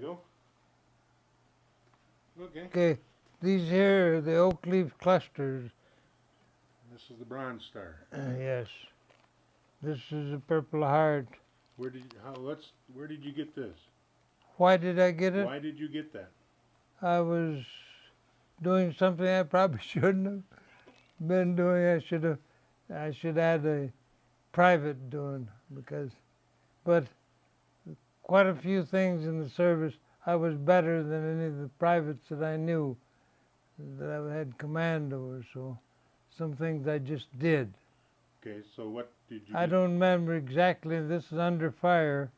go. Okay. Okay, these here are the oak leaf clusters. This is the Bronze Star. Yes. This is a Purple Heart. Where did you get this? Why did I get it? Why did you get that? I was doing something I probably shouldn't have been doing. I should add a private doing but quite a few things in the service I was better than any of the privates that I knew that I had command over. So some things I just did. Okay, so what did you I get? don't remember exactly. This is under fire.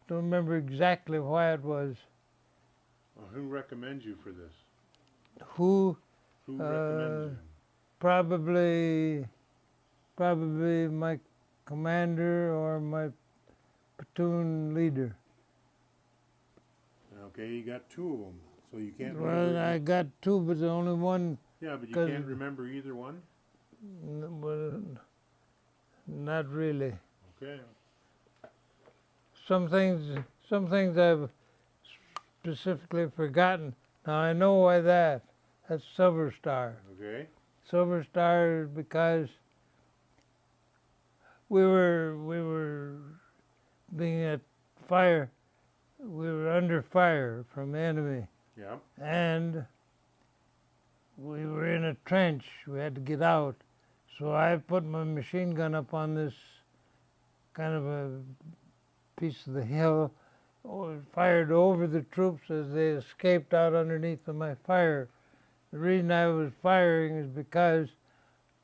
Don't remember exactly why it was. Well, who recommends you for this? Who? Who recommends you? Probably my commander or my platoon leader. Okay, you got two of them, so you can't Well, remember. I got two, but the only one. Yeah, but you can't remember either one? Well, not really. Okay. Some things I've specifically forgotten. Now I know why that. That's Silver Star. Okay. Silver Star is because we were being at fire. We were under fire from the enemy. Yeah. And we were in a trench. We had to get out. So I put my machine gun up on this kind of a piece of the hill, fired over the troops as they escaped out underneath of my fire. The reason I was firing is because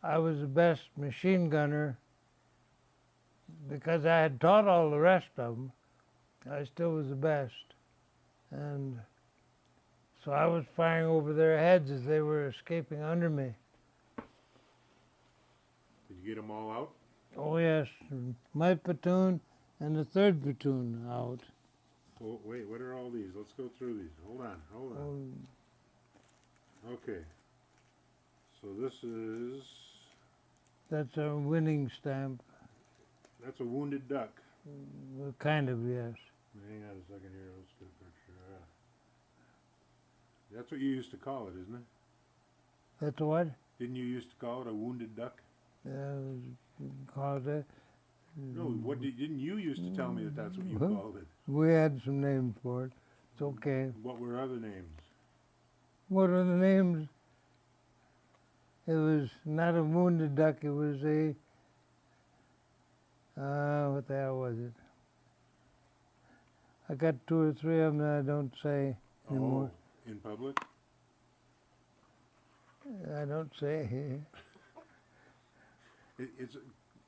I was the best machine gunner, because I had taught all the rest of them. I still was the best. And so I was firing over their heads as they were escaping under me. Did you get them all out? Oh yes, my platoon and the third platoon out. Oh, wait, what are all these? Let's go through these. Hold on. Okay. So this is... That's a winning stamp. That's a wounded duck. Well, kind of, yes. Hang on a second here. Let's get a picture. That's what you used to call it, isn't it? That's what? Didn't you used to call it a wounded duck? Called it. No, didn't you used to tell me that that's what you called it? We had some names for it. It's okay. What were other names? What are the names? It was not a wounded duck. It was a, what the hell was it? I got two or three of them that I don't say anymore. Oh, in public? I don't say.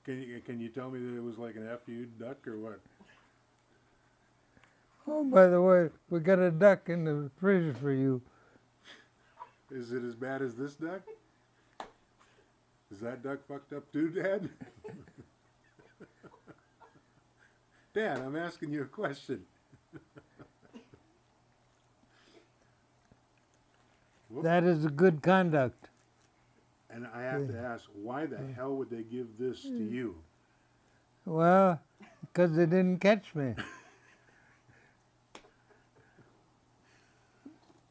Can you tell me that it was like an FU duck or what? Oh, by the way, we got a duck in the freezer for you. Is it as bad as this duck? Is that duck fucked up too, Dad? Dad, I'm asking you a question. That is a good conduct. And I have to ask, why the hell would they give this to you? Well, because they didn't catch me.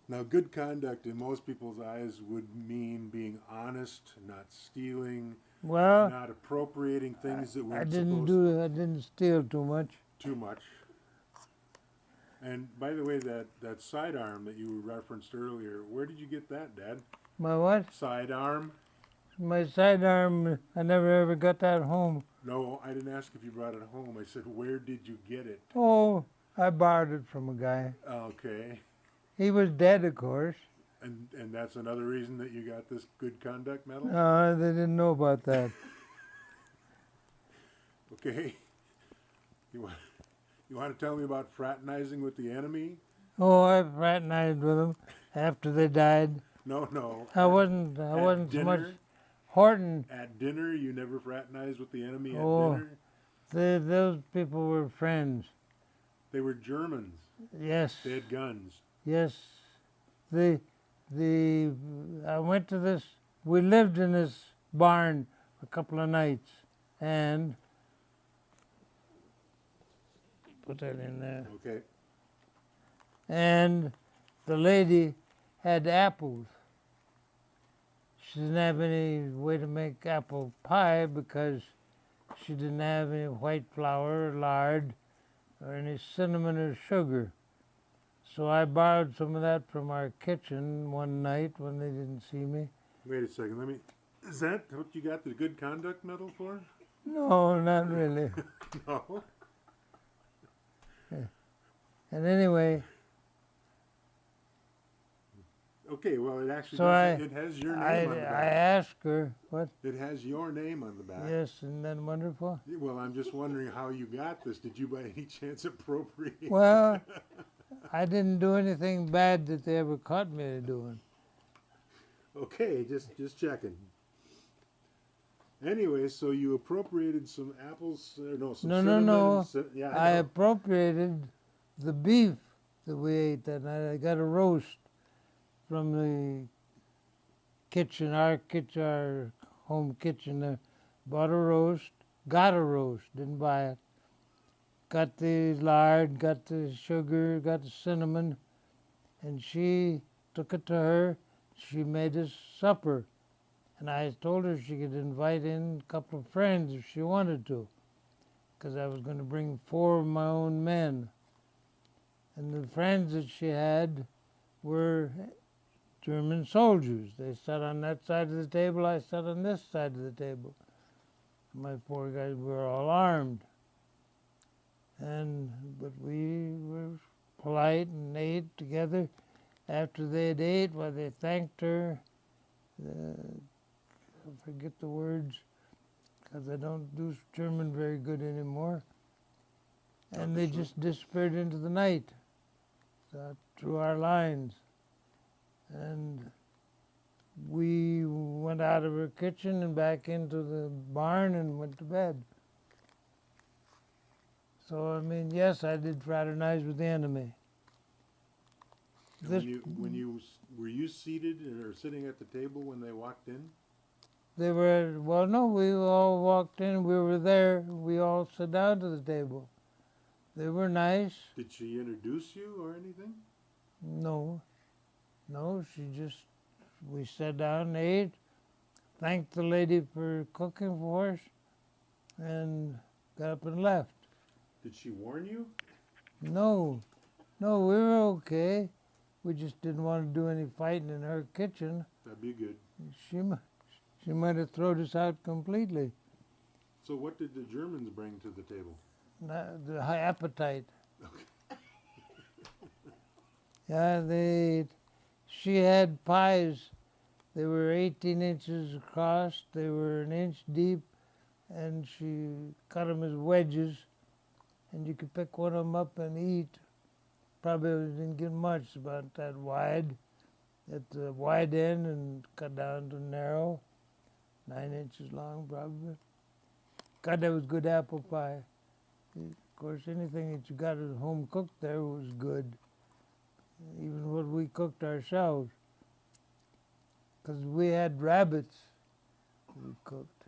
Now, good conduct in most people's eyes would mean being honest, not stealing, Well, not appropriating things that weren't I didn't steal too much. Too much. And by the way, that sidearm that you referenced earlier, where did you get that, Dad? My what? Sidearm? My sidearm, I never ever got that home. No, I didn't ask if you brought it home. I said, where did you get it? Oh, I borrowed it from a guy. Okay. He was dead, of course. And that's another reason that you got this good conduct medal? They didn't know about that. Okay. You want to tell me about fraternizing with the enemy? Oh, I fraternized with them after they died. No. I wasn't so much Horton. At dinner, you never fraternized with the enemy at dinner? Those people were friends. They were Germans. Yes. They had guns. Yes. I went to this, we lived in this barn a couple of nights, and put that in there. Okay. and the lady had apples. She didn't have any way to make apple pie because she didn't have any white flour or lard or any cinnamon or sugar. So I borrowed some of that from our kitchen one night when they didn't see me. Wait a second. Let me. Is that what you got the good conduct medal for? No, not really. No. And anyway, Okay. Well, it actually so does, it has your name on the I back. asked her, what? It has your name on the back. Yes, isn't that wonderful? Well, I'm just wondering how you got this. Did you by any chance appropriate? Well, I didn't do anything bad that they ever caught me doing. Okay, just checking. Anyway, so you appropriated some apples, or no, some No, cinnamon. no. And yeah, I I know. appropriated the beef that we ate that night. I got a roast from the kitchen, our home kitchen there. Bought a roast, got a roast, didn't buy it. Got the lard, got the sugar, got the cinnamon, and she took it to her. She made us supper. And I told her she could invite in a couple of friends if she wanted to, because I was going to bring 4 of my own men. And the friends that she had were German soldiers. They sat on that side of the table, I sat on this side of the table. My 4 guys were all armed. But we were polite and ate together. After they had ate, well, they thanked her. I forget the words because I don't do German very good anymore. And they just disappeared into the night through our lines. And we went out of her kitchen and back into the barn and went to bed. So, I mean, yes, I did fraternize with the enemy. And were you seated or sitting at the table when they walked in? They were, well, no, we all walked in, we were there, we all sat down to the table. They were nice. Did she introduce you or anything? No, we sat down and ate, thanked the lady for cooking for us, and got up and left. Did she warn you? No, we were okay. We just didn't want to do any fighting in her kitchen. That'd be good. She might have thrown us out completely. So what did the Germans bring to the table? The high appetite. Okay. Yeah, they ate. She had pies. They were 18 inches across. They were 1 inch deep, and she cut them as wedges, and you could pick one of them up and eat. Probably didn't get much, about that wide, at the wide end, and cut down to narrow, 9 inches long probably. God, that was good apple pie. Of course, anything that you got at home cooked there was good, even what we cooked ourselves. Because we had rabbits we cooked.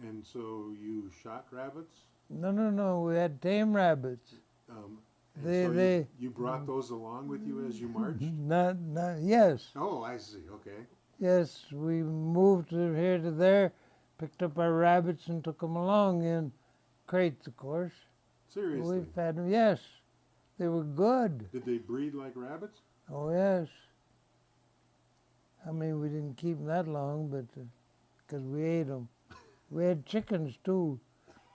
And so you shot rabbits? No, we had tame rabbits. You brought those along with you as you marched? Yes. Oh, I see. Okay. Yes, we moved from here to there, picked up our rabbits and took them along in crates, of course. Seriously? We fed them. Yes, they were good. Did they breed like rabbits? Oh yes. I mean, we didn't keep them that long, but because we ate them. We had chickens too.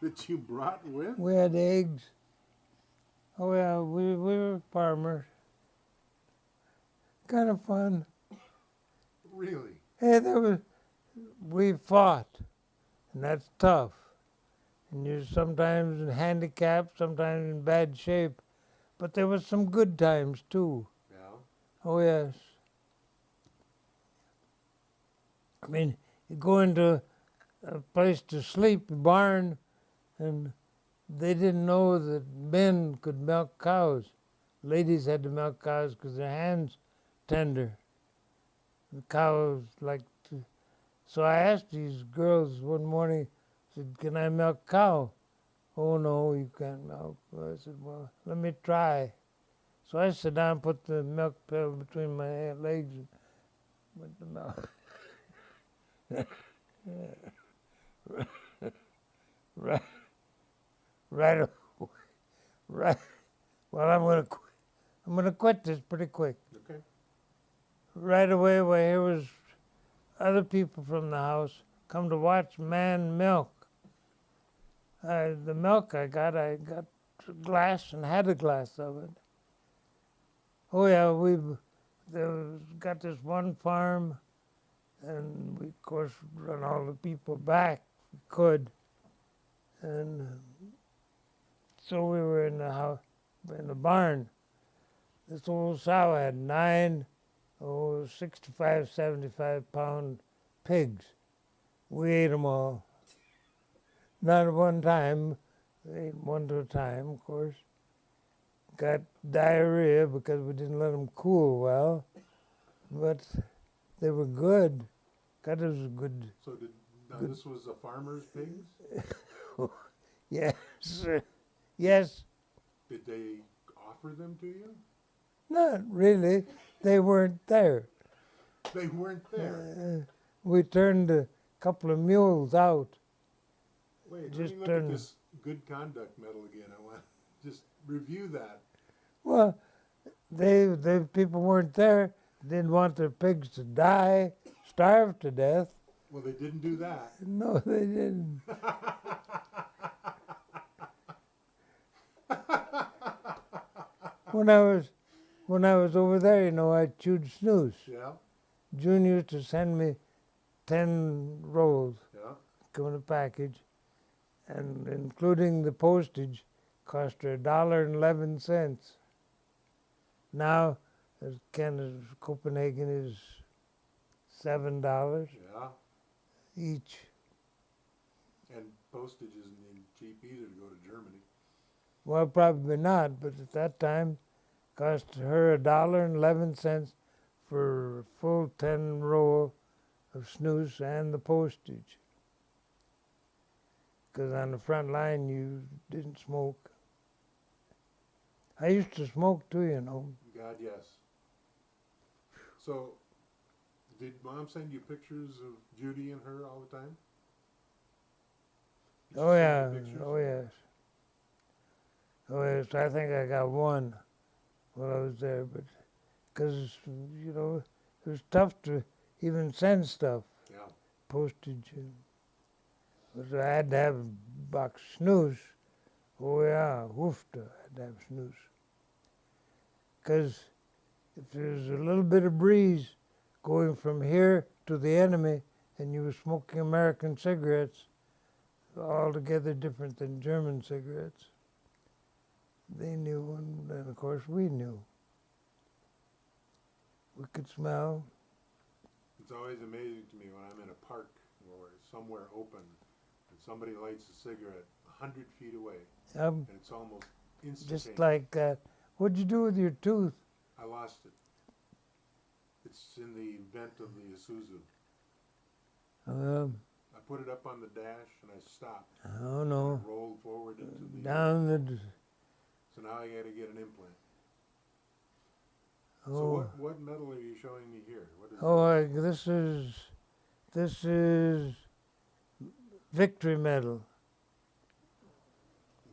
That you brought with? We had eggs. Oh yeah, we were farmers. Kind of fun. Really? Hey, we fought, and that's tough. And you're sometimes handicapped, sometimes in bad shape, but there was some good times too. Yeah. Oh yes. I mean, you go into a place to sleep, a barn, and they didn't know that men could milk cows. Ladies had to milk cows because their hands tender. The cows like to. So I asked these girls one morning, I said, "Can I milk cow?" "Oh no, you can't milk." I said, "Well, let me try." So I sit down, put the milk pail between my legs, and with the milk. right, right, right. Well, I'm gonna quit this pretty quick. Okay. Right away, while here was other people from the house come to watch man milk. The milk I got a glass and had a glass of it. Oh yeah, got this one farm, and we of course run all the people back we could, and so we were in the house, in the barn. This old sow had 65, 75-pound pigs. We ate them all. Not at one time. We ate one at a time, of course. Got diarrhea because we didn't let them cool well, but they were good. God, it was a good. So this was a farmer's pigs? Yes, yes. Did they offer them to you? Not really. They weren't there. They weren't there. We turned a couple of mules out. Wait, let me look at this good conduct medal again. I want to just review that. Well, they people weren't there. Didn't want their pigs to die, starve to death. Well, they didn't do that. No, they didn't. When I was over there, you know, I chewed snooze. Yeah. June used to send me 10 rolls, Yeah. come in a package, and including the postage, cost her $1.11. Now, a can of Copenhagen is $7 Yeah. each. And postage isn't even cheap either to go to Germany. Well, probably not, but at that time, cost her $1.11 for a full 10 roll of snus and the postage. Because on the front line, you didn't smoke. I used to smoke too, you know. God, yes. So, did Mom send you pictures of Judy and her all the time? Did she Oh send yeah, you pictures? oh yes. Oh yes, I think I got one while I was there, but because, you know, it was tough to even send stuff, Yeah. postage. But I had to have a box of snus. Oh yeah, woofed, I had to have snus. Because if there's a little bit of breeze going from here to the enemy and you were smoking American cigarettes, altogether different than German cigarettes. They knew, and of course we knew. We could smell. It's always amazing to me when I'm in a park or somewhere open and somebody lights a cigarette 100 feet away, and it's almost instantaneous. Just like that. What'd you do with your tooth? I lost it. It's in the vent of the Isuzu. I put it up on the dash and I stopped. Oh no. And it rolled forward into the down the. So now I got to get an implant. Oh. So what medal are you showing me here? What is This is victory medal.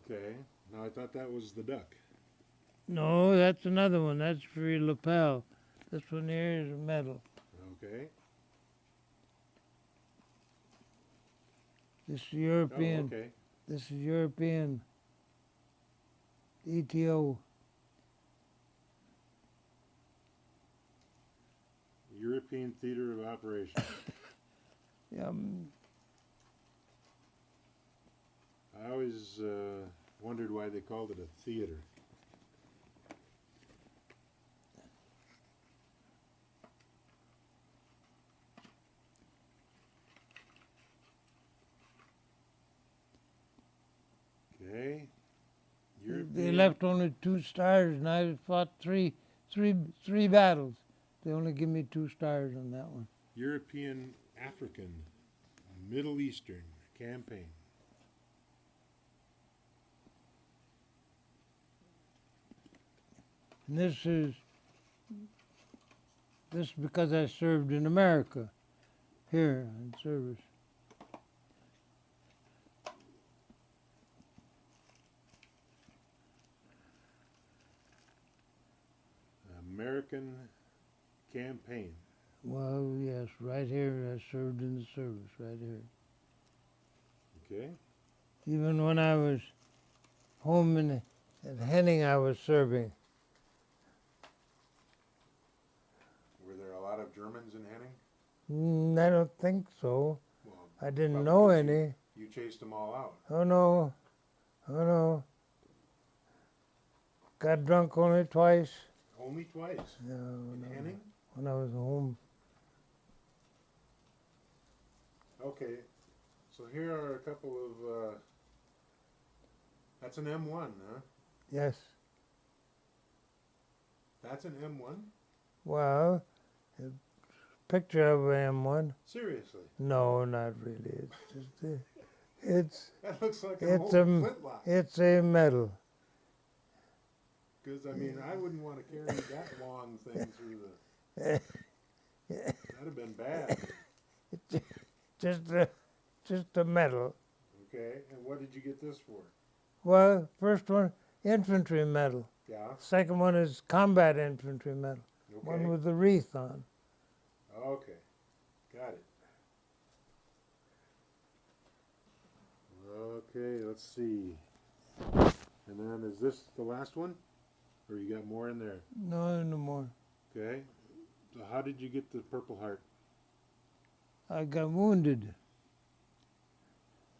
Okay. Now I thought that was the duck. No, that's another one. That's for your lapel. This one here is a medal. Okay. This is European. Oh, okay. This is European ETO. European Theater of Operations. Yeah. I always wondered why they called it a theater. Okay. They left only 2 stars, and I fought three battles. They only give me 2 stars on that one. European, African, Middle Eastern campaign. And this because I served in America, here in service. American campaign. Well, yes, right here I served in the service, right here. Okay. Even when I was home at Henning, I was serving. Were there a lot of Germans in Henning? I don't think so. Well, I didn't probably know because any. You chased them all out. Oh no, oh no. Got drunk only twice. Only twice? No, In no. Henning? When I was home. Okay. So here are a couple of, that's an M1, huh? Yes. That's an M1? Well, a picture of M1. Seriously? No, not really. It's That looks like an it's old a flintlock. it's a medal. Because, I mean, I wouldn't want to carry that long thing through the... That'd have been bad. Just a medal. Okay, and what did you get this for? Well, first one, infantry medal. Yeah? Second one is combat infantry medal. Okay. One with the wreath on. Okay, got it. Okay, let's see. And then is this the last one? Or you got more in there? No, no more. Okay. So how did you get the Purple Heart? I got wounded.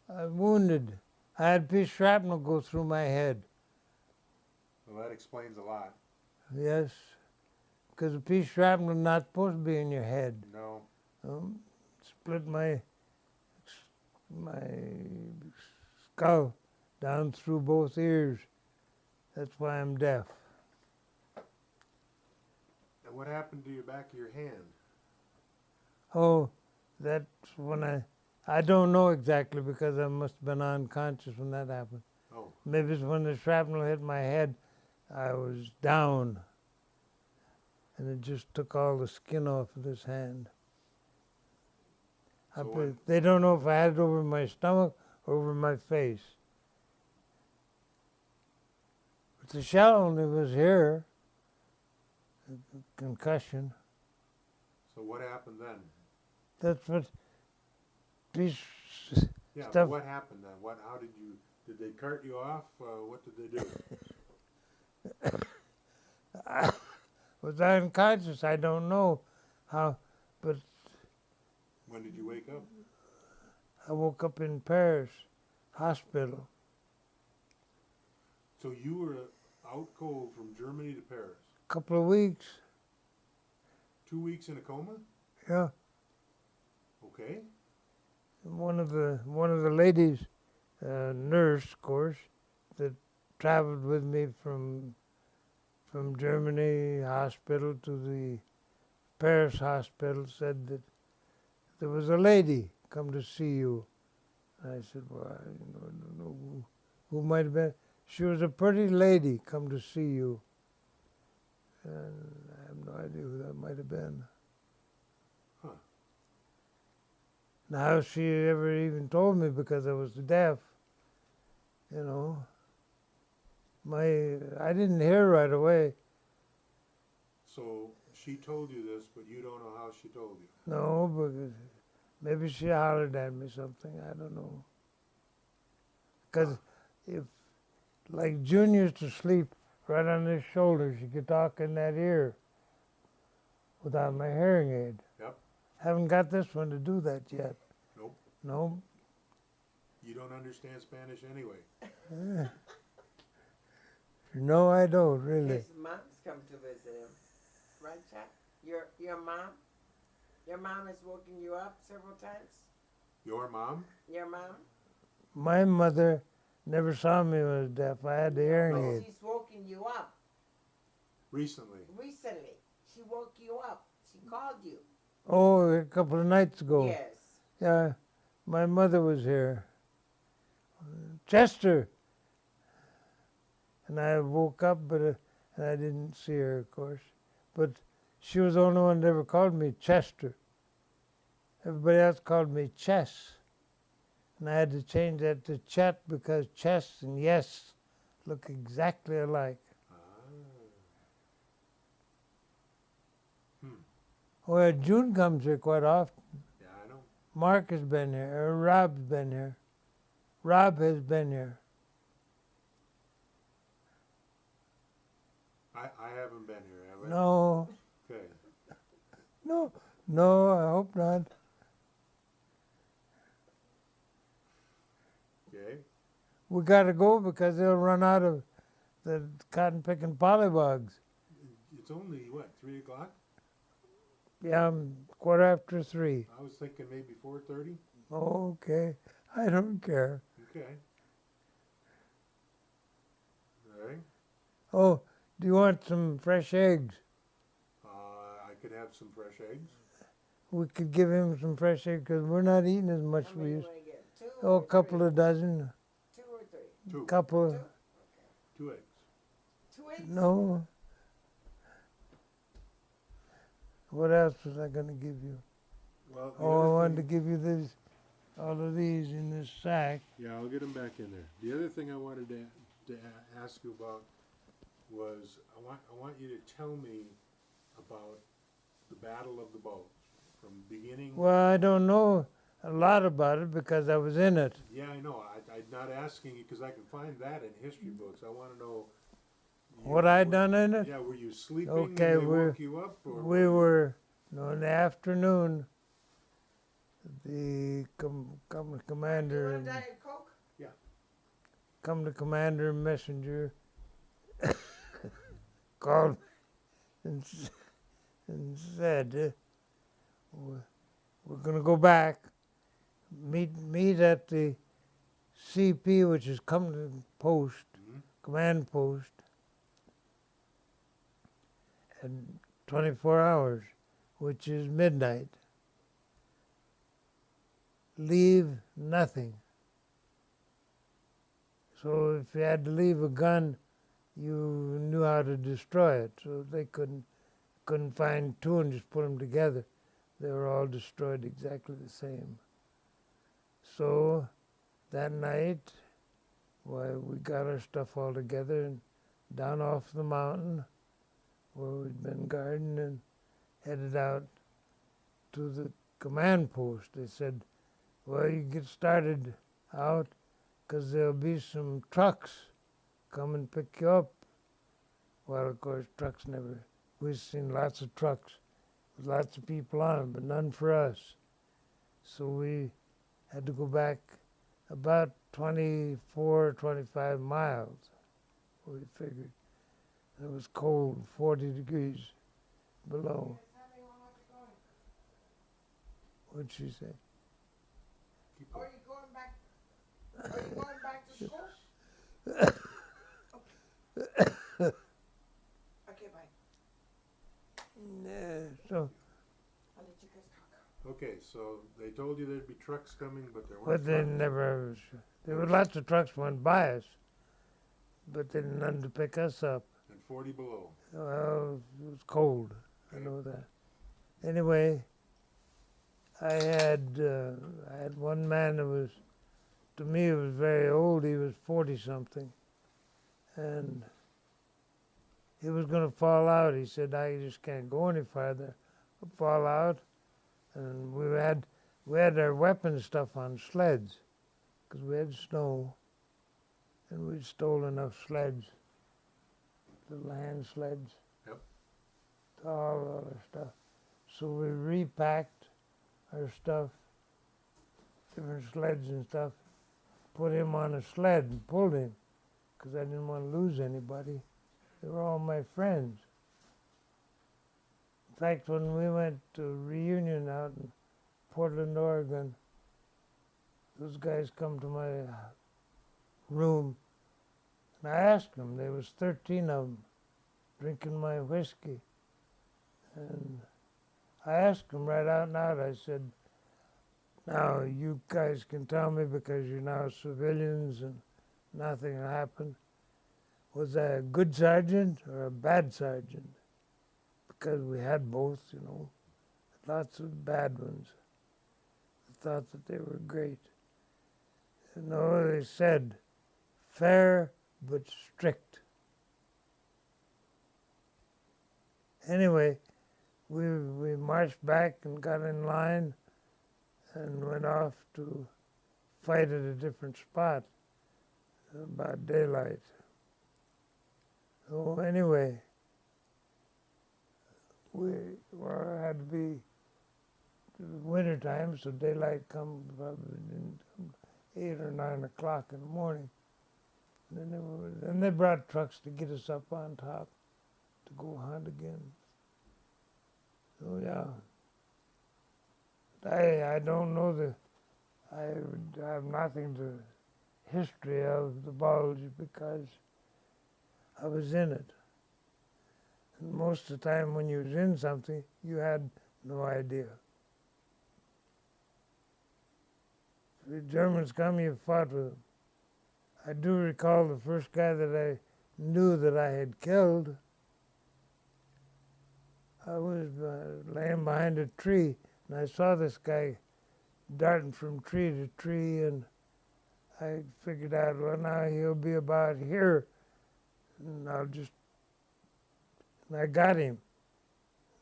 I had a piece of shrapnel go through my head. Well, that explains a lot. Yes, because a piece of shrapnel is not supposed to be in your head. No. Split my skull down through both ears. That's why I'm deaf. And what happened to your back of your hand? Oh, that's when I don't know exactly because I must have been unconscious when that happened. Oh. Maybe it's when the shrapnel hit my head, I was down. And it just took all the skin off of this hand. So They don't know if I had it over my stomach or over my face. But the shell only was here, a concussion. So what happened then? That's what these Yeah, stuff. what happened then? Did they cart you off? What did they do? Was I unconscious? I don't know how, but When did you wake up? I woke up in Paris hospital. So you were out cold from Germany to Paris. Couple of weeks. 2 weeks in a coma? Yeah. Okay. One of the ladies, nurse, of course, that traveled with me from Germany hospital to the Paris hospital, said that there was a lady come to see you. I said, well, I don't know who might have been. She was a pretty lady come to see you. And I have no idea who that might have been. Huh. Now she ever even told me because I was deaf, you know. I didn't hear right away. So she told you this, but you don't know how she told you. No, because maybe she hollered at me something. I don't know. Because if, like June used to sleep right on his shoulder, she could talk in that ear without my hearing aid. Yep. Haven't got this one to do that yet. Nope. No. You don't understand Spanish anyway. No, I don't really. His mom's come to visit him, right, Chet? Your mom has woken you up several times. Your mom? Your mom? My mother never saw me when I was deaf. I had the hearing But aid. she's woken you up Recently. recently. She woke you up. She called you. Oh, a couple of nights ago. Yes. Yeah, my mother was here. Chester. And I woke up, but and I didn't see her, of course. But she was the only one that ever called me Chester. Everybody else called me Chess. And I had to change that to Chet because chess and yes look exactly alike. Ah. Hmm. Well, June comes here quite often. Yeah, I know. Mark has been here, or Rob's been here. Rob has been here. I haven't been here, have I? No, Okay. no, I hope not. Okay. We got to go because they'll run out of the cotton picking polywogs. It's only, what, 3 o'clock? Yeah, 3:15. I was thinking maybe 4:30. Okay, I don't care. Okay. All right. Oh, do you want some fresh eggs? I could have some fresh eggs. We could give him some fresh eggs because we're not eating as much How as many we you used. want to get? Two Oh, or a couple three? of dozen. 2 or 3? 2. Couple. 2? Okay. 2 eggs. 2 eggs? No. What else was I going to give you? Well, the Oh, I other wanted to thing- give you this, all of these in this sack. Yeah, I'll get them back in there. The other thing I wanted to ask you about was I want you to tell me about the Battle of the Bulge from beginning. Well, I don't know a lot about it because I was in it. Yeah, I know. I'm not asking you because I can find that in history books. I want to know What I done in it? Yeah, were you sleeping Okay, and they we're- woke you up? Or We were, no, in the afternoon, the commander, You want a Diet Coke? the commander messenger called and, and said, we're going to go back, meet at the CP, which is command post, Mhm. command post, in 24 hours, which is midnight. Leave nothing. So if you had to leave a gun, you knew how to destroy it. So they couldn't find two and just put them together. They were all destroyed exactly the same. So that night, we got our stuff all together and down off the mountain where we'd been guarding and headed out to the command post. They said, well, you get started out because there'll be some trucks come and pick you up. Well, of course, trucks never. We've seen lots of trucks with lots of people on them, but none for us. So we had to go back about 24, 25 miles, we figured. It was cold, 40 degrees below. What'd she say? Keep Are going. you going back? Are you going back to school? Okay, bye. Yeah, so, I'll let you guys talk. Okay, so they told you there'd be trucks coming, but there weren't. but they trucks. never, there were lots of trucks went by us, but they didn't none to pick us up. And 40 below. Well, it was cold, I know that. Anyway, I had one man that was, to me, was very old. He was 40-something, and he was going to fall out. He said, "I just can't go any farther. I'll fall out." And we had our weapon stuff on sleds, because we had snow, and we'd stolen enough sleds, little hand sleds, Yep. all our stuff. So we repacked our stuff, different sleds and stuff, put him on a sled and pulled him, because I didn't want to lose anybody. They were all my friends. In fact, when we went to a reunion out in Portland, Oregon, those guys come to my room, and I asked them, there was 13 of them, drinking my whiskey. And I asked them right out and out, I said, now you guys can tell me because you're now civilians and nothing happened. Was I a good sergeant or a bad sergeant? Because we had both, you know, lots of bad ones. I thought that they were great. You know, they said, fair but strict. Anyway, we marched back and got in line and went off to fight at a different spot about daylight. So anyway, had to be winter time, so daylight come probably 8 or 9 o'clock in the morning. And then they brought trucks to get us up on top to go hunt again. So yeah, I don't know I have nothing to history of the bulge because I was in it. And most of the time when you was in something, you had no idea. If the Germans come, you fought with them. I do recall the first guy that I knew that I had killed. I was laying behind a tree, and I saw this guy darting from tree to tree, and I figured out, well, now he'll be about here, and and I got him.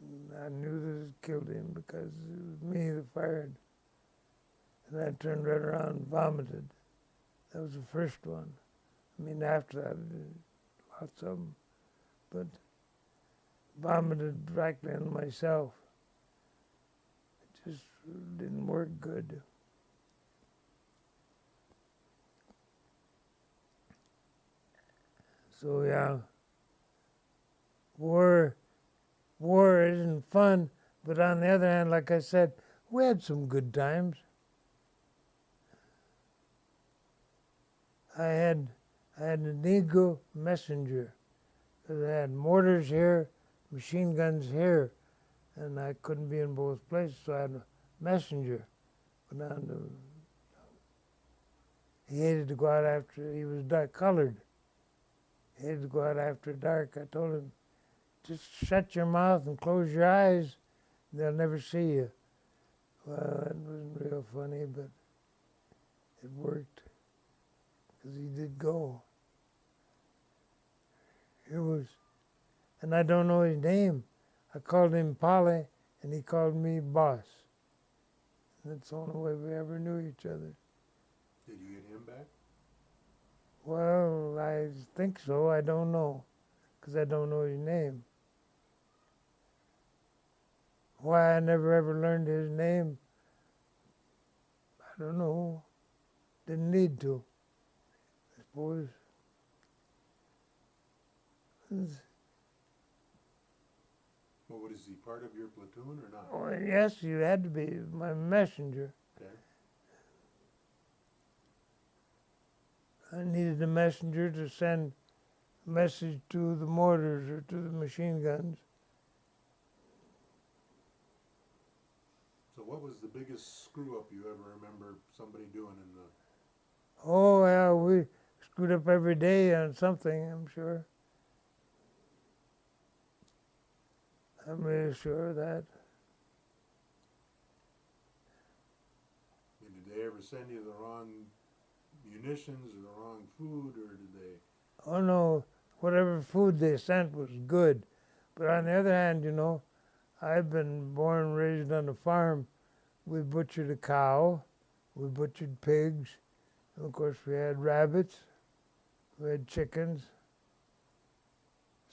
And I knew that it killed him because it was me that fired. And I turned right around and vomited. That was the first one. I mean, after that, I did lots of them. But vomited directly on myself. It just didn't work good. So yeah, war isn't fun, but on the other hand, like I said, we had some good times. I had an Eagle messenger. I had mortars here, machine guns here, and I couldn't be in both places, so I had a messenger. He hated to go out after, he was dark colored. He hated to go out after dark. I told him, just shut your mouth and close your eyes, and they'll never see you. Well, it wasn't real funny, but it worked, because he did go. And I don't know his name. I called him Polly, and he called me Boss. And that's the only way we ever knew each other. Did you get him back? Well, I think so. I don't know, because I don't know his name. Why I never ever learned his name, I don't know. Didn't need to, I suppose. Well, what is he, part of your platoon or not? Oh, yes, you had to be my messenger. Okay. I needed a messenger to send a message to the mortars or to the machine guns. So what was the biggest screw-up you ever remember somebody doing in the... Oh, yeah, we screwed up every day on something, I'm sure. I'm really sure of that. Did they ever send you the wrong munitions or the wrong food, or did they... Oh, no, whatever food they sent was good. But on the other hand, you know, I've been born and raised on a farm. We butchered a cow, we butchered pigs, and of course we had rabbits, we had chickens.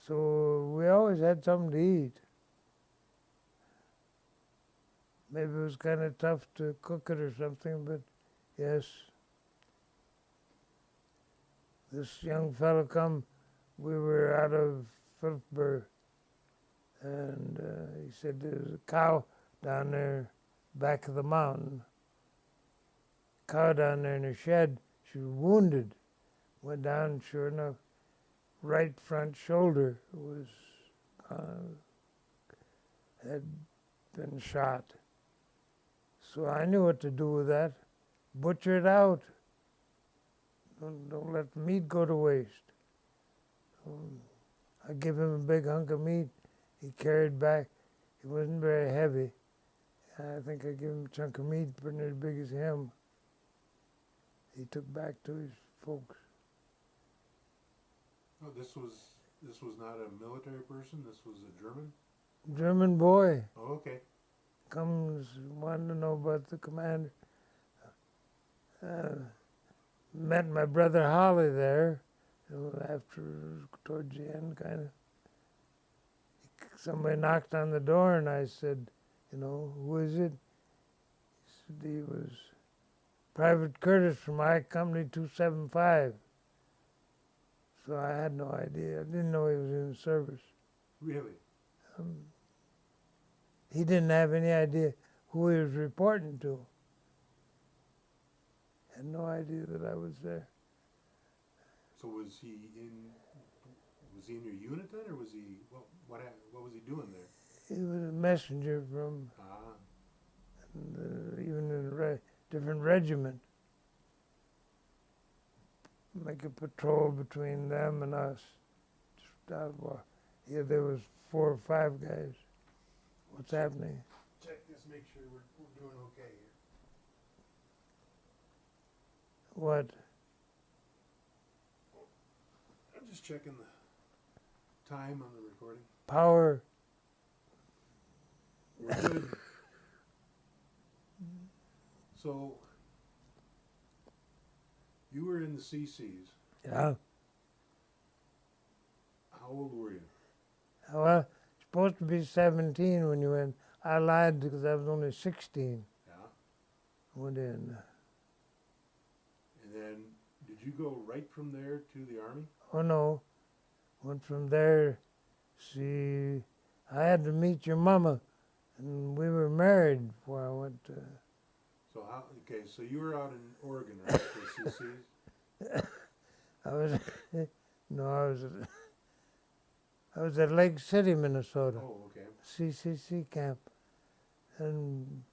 So we always had something to eat. Maybe it was kind of tough to cook it or something, but yes. This young fellow come, we were out of Philipsburg, and he said there's a cow down there back of the mountain. Cow down there in a shed, she was wounded. Went down, sure enough, right front shoulder was had been shot. So I knew what to do with that. Butcher it out. Don't let the meat go to waste. I give him a big hunk of meat. He carried back. It wasn't very heavy. I think I gave him a chunk of meat pretty near as big as him. He took back to his folks. Oh, this was not a military person. This was a German. German boy Oh, okay. comes wanting to know about the commander. Met my brother Holly there. After towards the end, kind of. Somebody knocked on the door, and I said, who is it? He said he was Private Curtis from I Company 275. So I had no idea. I didn't know he was in the service. Really? He didn't have any idea who he was reporting to. Had no idea that I was there. So was he in your unit then, or was he what was he doing there? He was a messenger from even in a different regiment. Make a patrol between them and us. Yeah, there was 4 or 5 guys. What's happening? Check this, make sure we're doing okay here. What? I'm just checking the time on the recording. Power. We're good. So, you were in the CCs. Yeah. How old were you? Well, supposed to be 17 when you went. I lied because I was only 16. Yeah. Went in. And then, did you go right from there to the Army? Oh no. Went from there. See, I had to meet your mama, and we were married before I went to. So so you were out in Oregon, right, for CCs? I was at Lake City, Minnesota. Oh, okay. CCC camp, and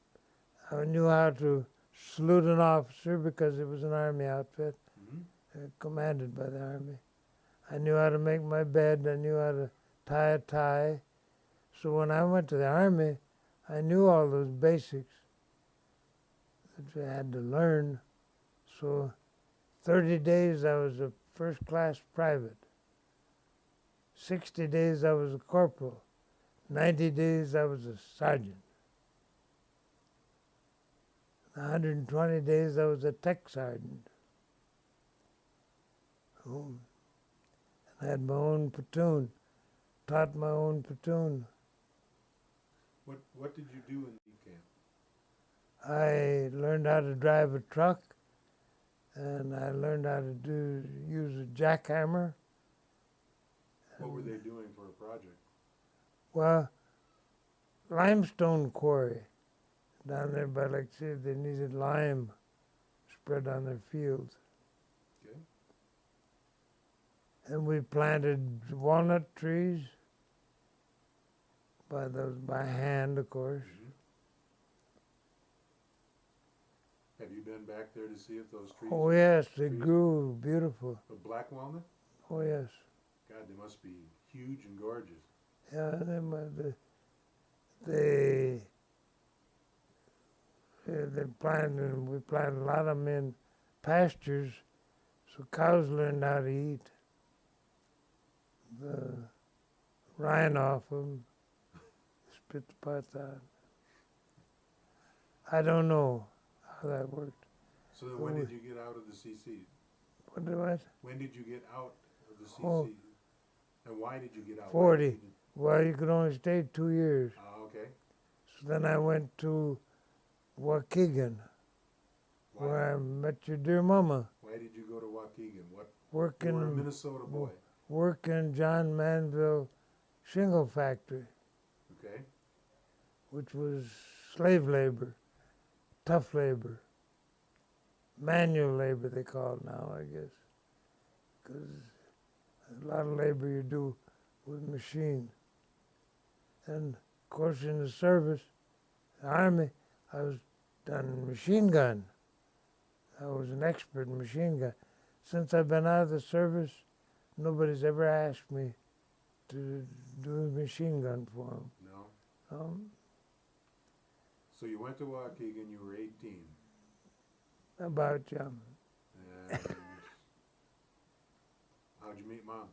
I knew how to salute an officer because it was an Army outfit, commanded by the Army. I knew how to make my bed. I knew how to tie a tie. So when I went to the Army, I knew all those basics that I had to learn. So 30 days I was a first-class private. 60 days I was a corporal. 90 days I was a sergeant. 120 days I was a tech sergeant. And I had my own platoon, taught my own platoon. What did you do in the camp? I learned how to drive a truck, and I learned how to use a jackhammer. What were they doing for a project? Well, limestone quarry down there by Lake City. They needed lime spread on their fields. Okay. And we planted walnut trees by hand, of course. Have you been back there to see if those trees? Oh yes, they grew beautiful. The black walnut? Oh yes. God, they must be huge and gorgeous. Yeah, they planted. We planted a lot of them in pastures, so cows learned how to eat the rind off them, spit the parts out. I don't know how that worked. So then when did you get out of the CC? What? When did you get out of the CC? Oh. And why did you get out? 40. Well, you could only stay 2 years. Okay. So then I went to Waukegan, Why? where I met your dear mama. Why did you go to Waukegan? You were a Working, Minnesota boy. working John Manville Shingle Factory, Okay. which was slave labor, tough labor, manual labor they call it now, I guess, because a lot of labor you do with machines. And of course in the service, the Army, I was done machine gun. I was an expert in machine gun. Since I've been out of the service, nobody's ever asked me to do a machine gun for them. No? So you went to Waukegan, you were 18. About And how'd you meet Mom?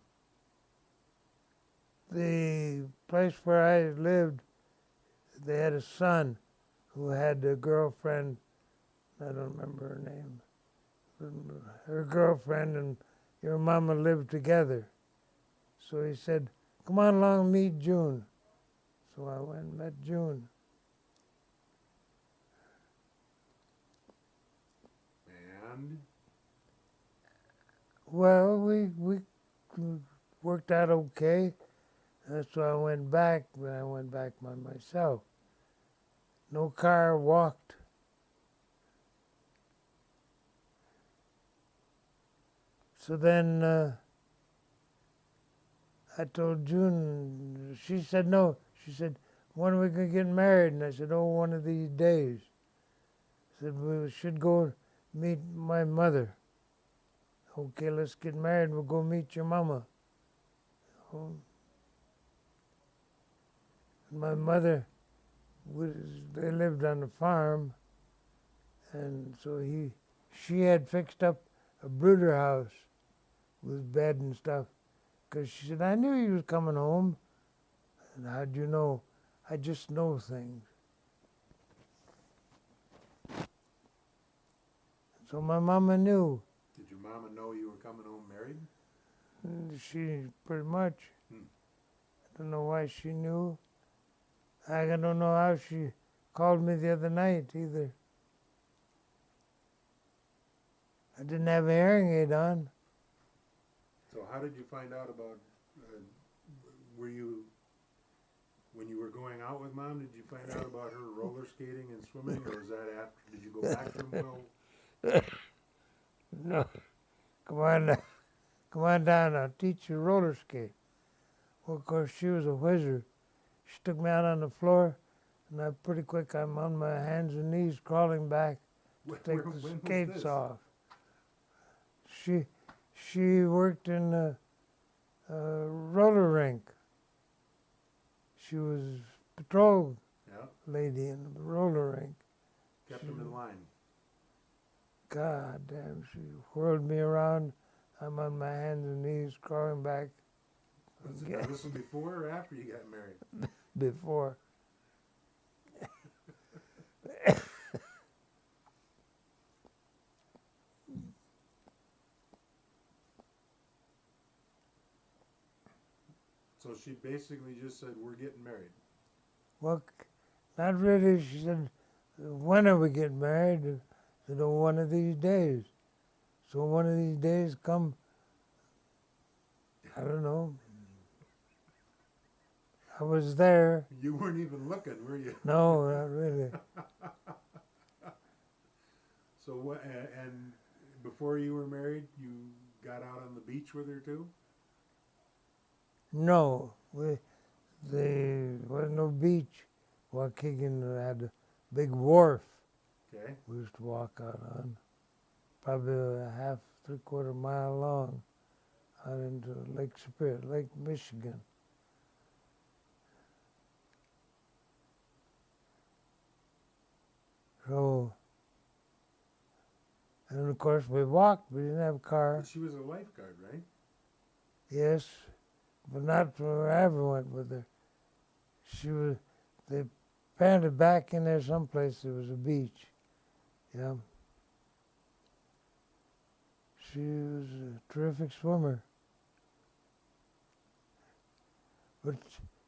the place where I lived, they had a son who had a girlfriend. I don't remember her name. Her girlfriend and your mama lived together. So he said, "Come on along, meet June." So I went and met June. And Well, we worked out okay. That's why I went back, but I went back by myself. No car, walked. So then I told June, she said no. She said, "When are we going to get married?" And I said, "Oh, one of these days." I said, "We should go meet my mother." "Okay, let's get married. We'll go meet your mama." Oh. My mother, they lived on a farm, and so she had fixed up a brooder house with bed and stuff, because she said, "I knew you was coming home." And how'd you know? I just know things. So my mama knew. did your mama know you were coming home married? And she pretty much. Hmm. I don't know why she knew. I don't know how she called me the other night either. I didn't have a hearing aid on. So how did you find out about, were you, when you were going out with Mom, did you find out about her roller skating and swimming, or was that after? Did you go back to Will? No, come on, come on down. I'll teach you roller skate. Well, of course, she was a wizard. She took me out on the floor, and I pretty quick I'm on my hands and knees crawling back to take When the was skates this? off. She worked in a roller rink. She was patrol Yeah, lady in the roller rink. kept them in line. God damn, she whirled me around. I'm on my hands and knees crawling back Now, this was before or after you got married? before. So she basically just said, "We're getting married." Well, not really. She said, "When are we getting married?" I said, "Oh, one of these days." So one of these days come, I don't know. I was there. You weren't even looking, were you? No, not really. So what? And before you were married, you got out on the beach with her too? No, there was no beach. Waukegan had a big wharf Okay. we used to walk out on, probably a half, 3/4 mile long, out into Lake Superior, Lake Michigan. So, and of course we walked, we didn't have a car. But she was a lifeguard, right? Yes, but not where I ever went with her. She was, they planted back in there someplace there was a beach. Yeah. She was a terrific swimmer. But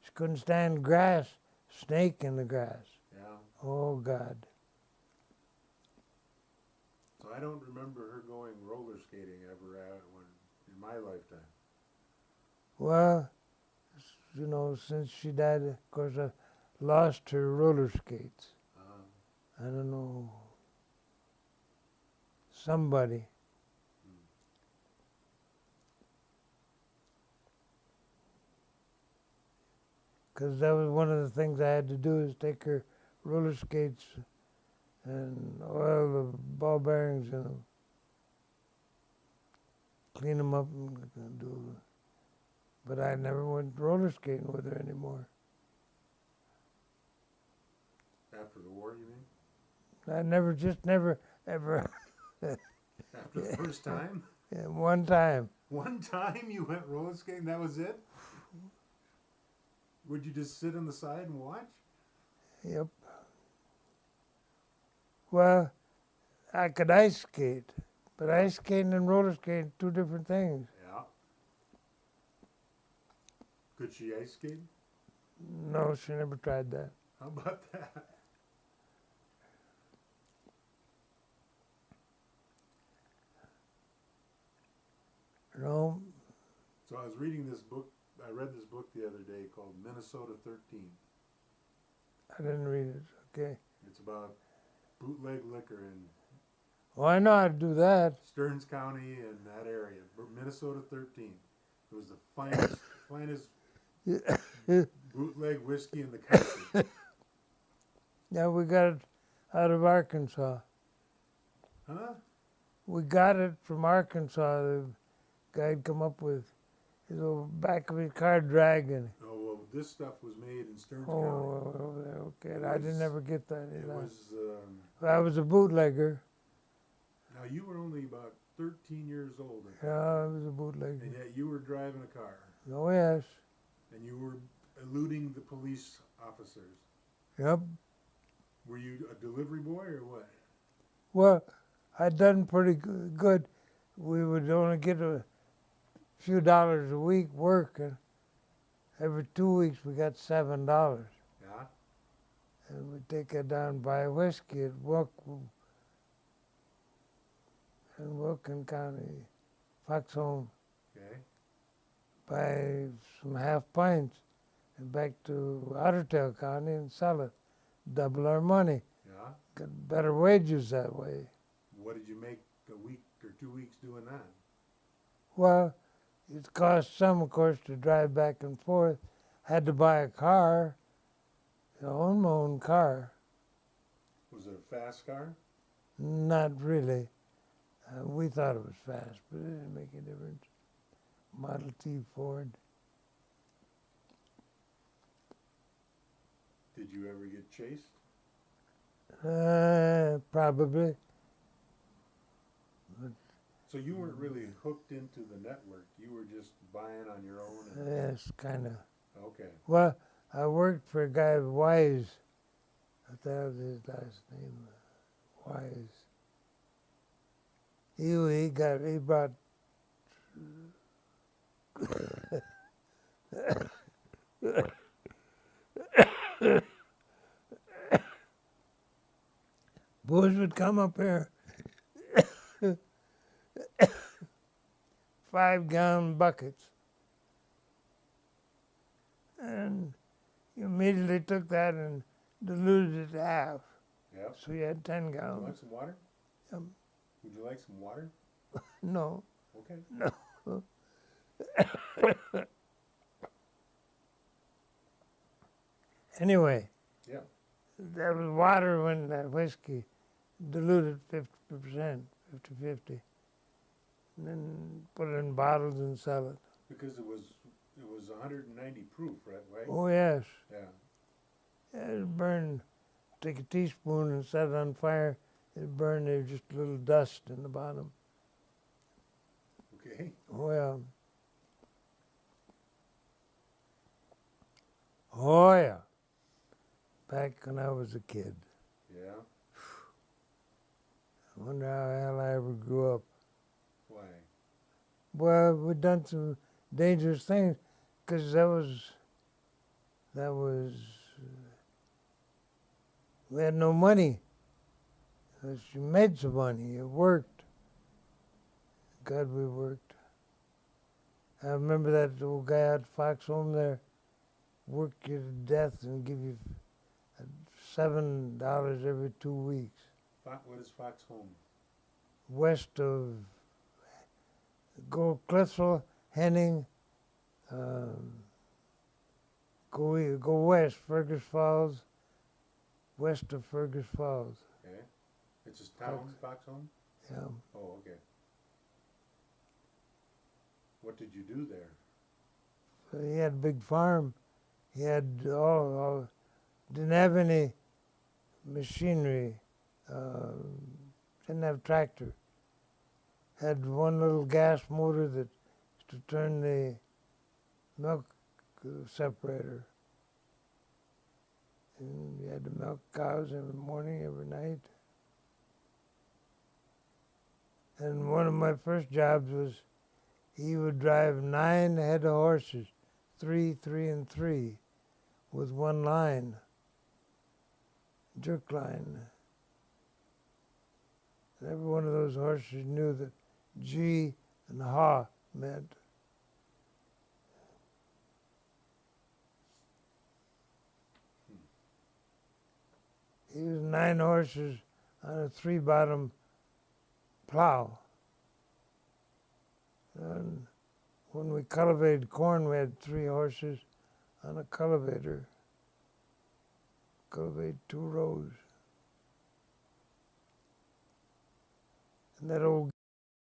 she couldn't stand grass, snake in the grass. Yeah. Oh, God. So I don't remember her going roller skating ever in my lifetime. Well, you know, since she died, of course, I lost her roller skates. I don't know. Somebody. Because that was one of the things I had to do is take her roller skates and oil the ball bearings in them. clean them up and do. But I never went roller skating with her anymore. After the war, you mean? I never, ever. After the first time? Yeah, one time. One time you went roller skating, that was it? Would you just sit on the side and watch? Yep. Well, I could ice skate, but ice skating and roller skating, two different things. Yeah. Could she ice skate? No, she never tried that. How about that? No, So I was reading this book, I read this book the other day called Minnesota 13. I didn't read it. Okay. It's about bootleg liquor in Well, I know how to do that. Stearns County and that area. Minnesota 13. It was the finest bootleg whiskey in the country. Yeah, we got it out of Arkansas. Huh? We got it from Arkansas. The guy'd come up with his old back of his car dragging. Oh, well, this stuff was made in Stearns County. Oh, okay. I didn't ever get that. It was, I was a bootlegger. now you were only about 13 years old, I think, Yeah, I was a bootlegger. and yet you were driving a car, Oh, yes. and you were eluding the police officers. Yep. Were you a delivery boy or what? Well, I'd done pretty good. We would only get a few dollars a week working. Every 2 weeks we got $7. Yeah? And we'd take it down and buy whiskey at Wilkin County, Foxhome, Okay. buy some half pints and back to Ottertail County and sell it. Double our money. Yeah? Got better wages that way. What did you make a week or 2 weeks doing that? Well, it cost some, of course, to drive back and forth. Had to buy a car. I own my own car. Was it a fast car? Not really. We thought it was fast, but it didn't make a difference. Model T Ford. Did you ever get chased? Probably. So you weren't really hooked into the network. You were just buying on your own. And, Yes, kind of. okay. Well, I worked for a guy, Wise. I thought that was his last name. Wise. He brought boys would come up here, 5-gallon buckets, and you immediately took that and diluted it to half. Yep. So you had 10 Would you like gallons. some water? Um, Would you like some water? No. Okay. Anyway, Yeah. that was water when that whiskey diluted 50%, 50-50. And then put it in bottles and sell it. Because it was 190 proof, right? Oh, yes. Yeah. It burned. Take a teaspoon and set it on fire. It burned. There was just a little dust in the bottom. Okay. Well. Oh, yeah. Back when I was a kid. Yeah. I wonder how the hell I ever grew up. Why? Well, we'd done some dangerous things because we had no money. You made some money. It worked. God, we worked. I remember that old guy out at Foxhome there work you to death and give you $7 every 2 weeks. What is Foxhome? West of go Cliffsville, Henning, go west, Fergus Falls, west of Fergus Falls. Okay. It's a town, Foxhome? Yeah. Oh, okay. What did you do there? So he had a big farm. He had all didn't have any machinery. Didn't have tractor. Had one little gas motor that to turn the milk separator. And we had to milk cows every morning, every night. And one of my first jobs was he would drive 9 head of horses, 3, 3, and 3, with one line, jerk line. And every one of those horses knew that G and Ha meant. He was 9 horses on a 3-bottom plow. And when we cultivated corn, we had 3 horses on a cultivator. Cultivate 2 rows. And that old